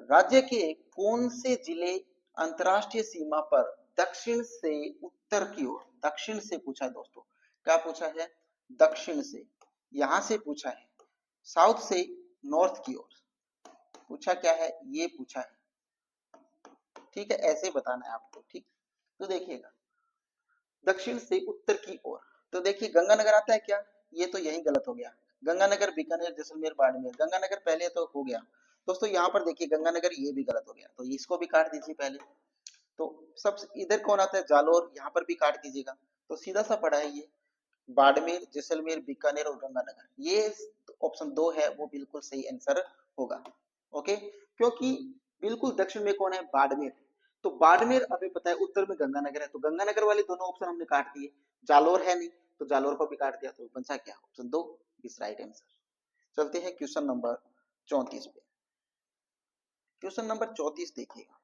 राज्य के कौन से जिले अंतरराष्ट्रीय सीमा पर दक्षिण से उत्तर की ओर, दक्षिण से पूछा है दोस्तों। क्या पूछा है? दक्षिण से, यहां से पूछा है। साउथ से नॉर्थ की ओर पूछा क्या है? ये पूछा है। ठीक है, ऐसे बताना है आपको। ठीक, तो देखिएगा दक्षिण से उत्तर की ओर। तो देखिए गंगानगर आता है क्या? ये तो यही गलत हो गया। गंगानगर, बीकानेर, जैसलमेर, बाड़मेर, गंगानगर पहले तो हो गया दोस्तों। यहाँ पर देखिए गंगानगर, ये भी गलत हो गया, तो इसको भी काट दीजिए पहले। तो सब इधर कौन आता है? जालोर, यहाँ पर भी काट दीजिएगा। तो सीधा सा पड़ा है ये, बाड़मेर, जैसलमेर, बीकानेर और गंगानगर। ये ऑप्शन दो है वो बिल्कुल सही आंसर होगा। ओके, क्योंकि बिल्कुल दक्षिण में कौन है? बाड़मेर। तो बाड़मेर हमें पता है उत्तर में गंगानगर है, तो गंगानगर वाले दोनों ऑप्शन हमने काट दिए। जालोर है नहीं, तो जालोर को भी काट दिया, तो बचा क्या? ऑप्शन दो इज राइट आंसर। चलते हैं क्वेश्चन नंबर 34 पे। क्वेश्चन नंबर 34 देखिएगा।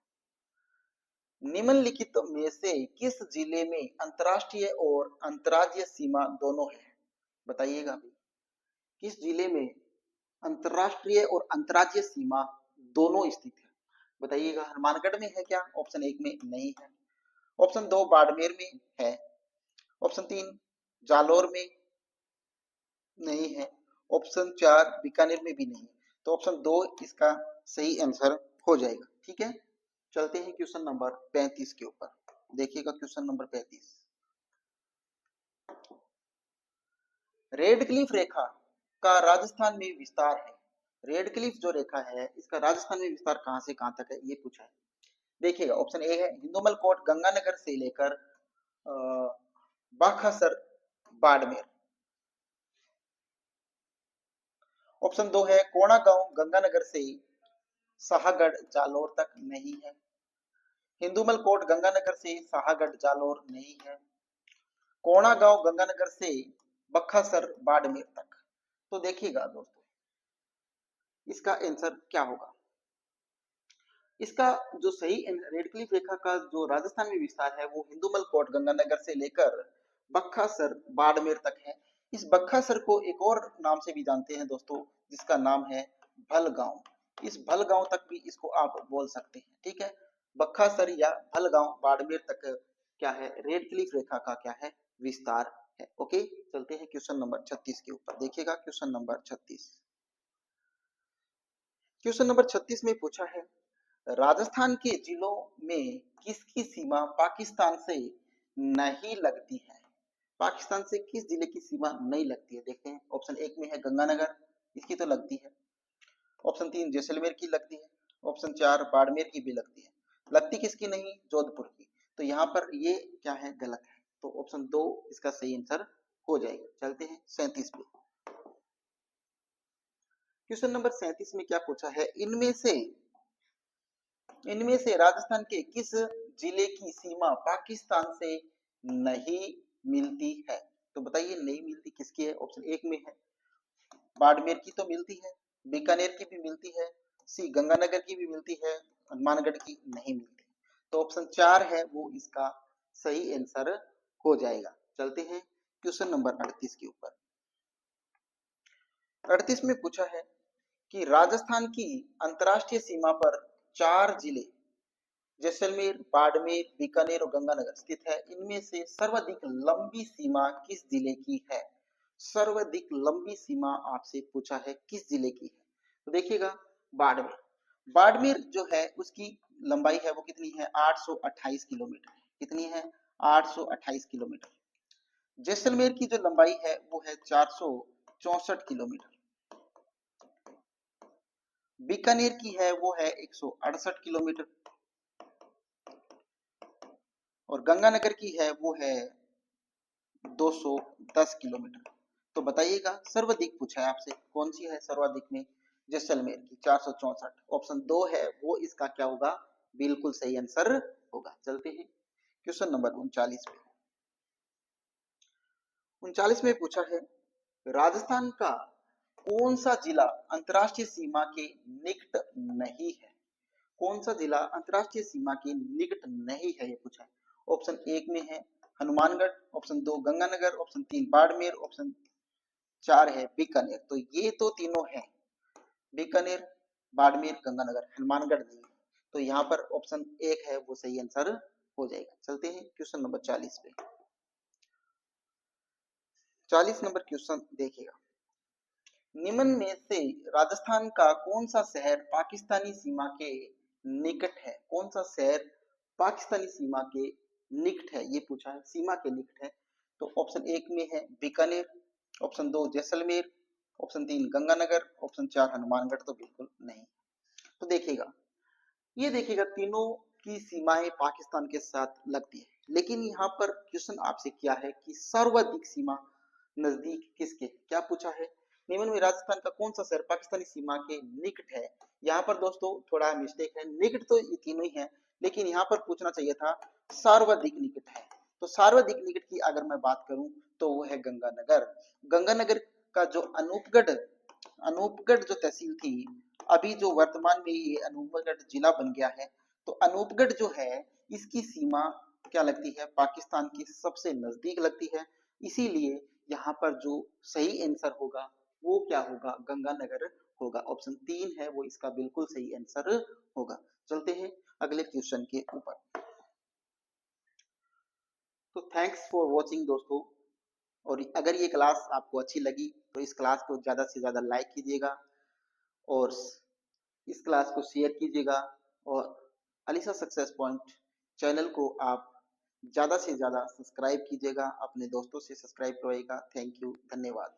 निम्नलिखित में से किस जिले में अंतरराष्ट्रीय और अंतर्राज्यीय सीमा दोनों है? बताइएगा अभी, किस जिले में अंतरराष्ट्रीय और अंतर्राज्यीय सीमा दोनों स्थित है? बताइएगा। हनुमानगढ़ में है क्या? ऑप्शन एक में नहीं है। ऑप्शन दो बाड़मेर में है। ऑप्शन तीन जालोर में नहीं है। ऑप्शन चार बीकानेर में भी नहीं है। तो ऑप्शन दो इसका सही आंसर हो जाएगा। ठीक है, चलते हैं क्वेश्चन नंबर 35 के ऊपर। देखिएगा क्वेश्चन नंबर 35। रेड क्लिफ रेखा का राजस्थान में विस्तार है। रेड क्लिफ जो रेखा है इसका राजस्थान में विस्तार कहां से कहां तक है ये पूछा है। देखिएगा ऑप्शन ए है हिंदुमल कोट गंगानगर से लेकर बाखासर, बाड़मेर। ऑप्शन दो है कोणा गांव गंगानगर से शाहगढ़, जालोर तक, नहीं है। हिंदुमल कोट गंगानगर से शाहगढ़, जालोर, नहीं है। कोणा गांव गंगानगर से बखासर, बाड़मेर तक। तो देखिएगा दोस्तों इसका आंसर क्या होगा। इसका जो सही रेड क्लिफ रेखा का जो राजस्थान में विस्तार है वो हिंदुमल कोट गंगानगर से लेकर बक्खासर, बाड़मेर तक है। इस बक्खासर को एक और नाम से भी जानते हैं दोस्तों, जिसका नाम है भलगांव। इस भलगांव तक भी इसको आप बोल सकते हैं। ठीक है, बक्खासर या भलगांव, बाड़मेर तक क्या है? रेड क्लिफ रेखा का क्या है? विस्तार है। ओके, चलते हैं क्वेश्चन नंबर 36 के ऊपर। देखिएगा क्वेश्चन नंबर 36। क्वेश्चन नंबर 36 में पूछा है राजस्थान के जिलों में किसकी सीमा पाकिस्तान से नहीं लगती है? पाकिस्तान से किस जिले की सीमा नहीं लगती है? देखते हैं। ऑप्शन एक में है गंगानगर, इसकी तो लगती है। ऑप्शन तीन जैसलमेर की लगती है। ऑप्शन चार बाड़मेर की भी लगती है। लगती किसकी नहीं? जोधपुर की। तो यहाँ पर ये क्या है? गलत है। तो ऑप्शन दो इसका सही आंसर हो जाएगा। चलते हैं 37 पे। क्वेश्चन नंबर 37 में क्या पूछा है? इनमें से राजस्थान के किस जिले की सीमा पाकिस्तान से नहीं मिलती है? तो बताइए नहीं मिलती किसकी है? ऑप्शन एक में है बाड़मेर की तो मिलती है, बीकानेर की भी मिलती है, सी गंगानगर की भी मिलती है, हनुमानगढ़ की नहीं मिलती। तो ऑप्शन 4 है वो इसका सही आंसर हो जाएगा। चलते हैं क्वेश्चन नंबर 38 के ऊपर। 38 में पूछा है कि राजस्थान की अंतर्राष्ट्रीय सीमा पर 4 जिले जैसलमेर, बाड़मेर, बीकानेर और गंगानगर स्थित है। इनमें से सर्वाधिक लंबी सीमा किस जिले की है? सर्वाधिक लंबी सीमा आपसे पूछा है किस जिले की है? तो देखिएगा बाड़मेर। बाड़मेर जो है उसकी लंबाई है वो कितनी है? 828 किलोमीटर। कितनी है? 828 किलोमीटर। जैसलमेर की जो लंबाई है वो है 464 किलोमीटर। बीकानेर की है वो है 168 किलोमीटर और गंगानगर की है वो है 210 किलोमीटर। तो बताइएगा सर्वाधिक पूछा है आपसे कौन सी है सर्वाधिक में? जैसलमेर की 464। ऑप्शन 2 है वो इसका क्या होगा? बिल्कुल सही आंसर होगा। चलते हैं क्वेश्चन नंबर 39 पे। 39 में पूछा है राजस्थान का कौन सा जिला अंतर्राष्ट्रीय सीमा के निकट नहीं है? कौन सा जिला अंतर्राष्ट्रीय सीमा के निकट नहीं है ये पूछा है। ऑप्शन एक में है Hanumangarh, option 2 Ganganagar, option 3 Barmer, option 4 है बीकानेर। तो ये तो तीनों है, बीकानेर, बाड़मेर, गंगानगर, हनुमानगढ़ नहीं है। तो यहाँ पर ऑप्शन एक है वो सही आंसर हो जाएगा। चलते हैं क्वेश्चन नंबर 40 पे। 40 नंबर क्वेश्चन देखिएगा। निम्न में से राजस्थान का कौन सा शहर पाकिस्तानी सीमा के निकट है? कौन सा शहर पाकिस्तानी सीमा के निकट है ये पूछा है, सीमा के निकट है। तो ऑप्शन एक में है Bikaner, option 2 Jaisalmer, option 3 Ganganagar, option 4 Hanumangarh. तो बिल्कुल नहीं। तो देखिएगा ये देखिएगा तीनों की सीमाएं पाकिस्तान के साथ लगती है, लेकिन यहाँ पर क्वेश्चन आपसे क्या है कि सर्वाधिक सीमा नजदीक किसके? क्या पूछा है? निम्न में राजस्थान का कौन सा शहर पाकिस्तानी सीमा के निकट है? यहाँ पर दोस्तों थोड़ा मिस्टेक है, निकट तो ये तीनों ही है, लेकिन यहाँ पर पूछना चाहिए था सर्वाधिक निकट है। तो सर्वाधिक निकट की अगर मैं बात करूं तो वो है गंगानगर। गंगानगर का जो अनूपगढ़ जो तहसील थी, अभी जो वर्तमान में ये अनूपगढ़ जिला बन गया है, तो अनूपगढ़ जो है इसकी सीमा क्या लगती है? पाकिस्तान की सबसे नजदीक लगती है। इसीलिए यहाँ पर जो सही आंसर होगा वो क्या होगा? गंगानगर होगा। ऑप्शन 3 है वो इसका बिल्कुल सही आंसर होगा। चलते हैं अगले क्वेश्चन के ऊपर। तो थैंक्स फॉर वॉचिंग दोस्तों, और अगर ये क्लास आपको अच्छी लगी तो इस क्लास को ज्यादा से ज्यादा लाइक कीजिएगा और इस क्लास को शेयर कीजिएगा और अलीसा सक्सेस पॉइंट चैनल को आप ज्यादा से ज्यादा सब्सक्राइब कीजिएगा, अपने दोस्तों से सब्सक्राइब करवाइएगा। थैंक यू, धन्यवाद।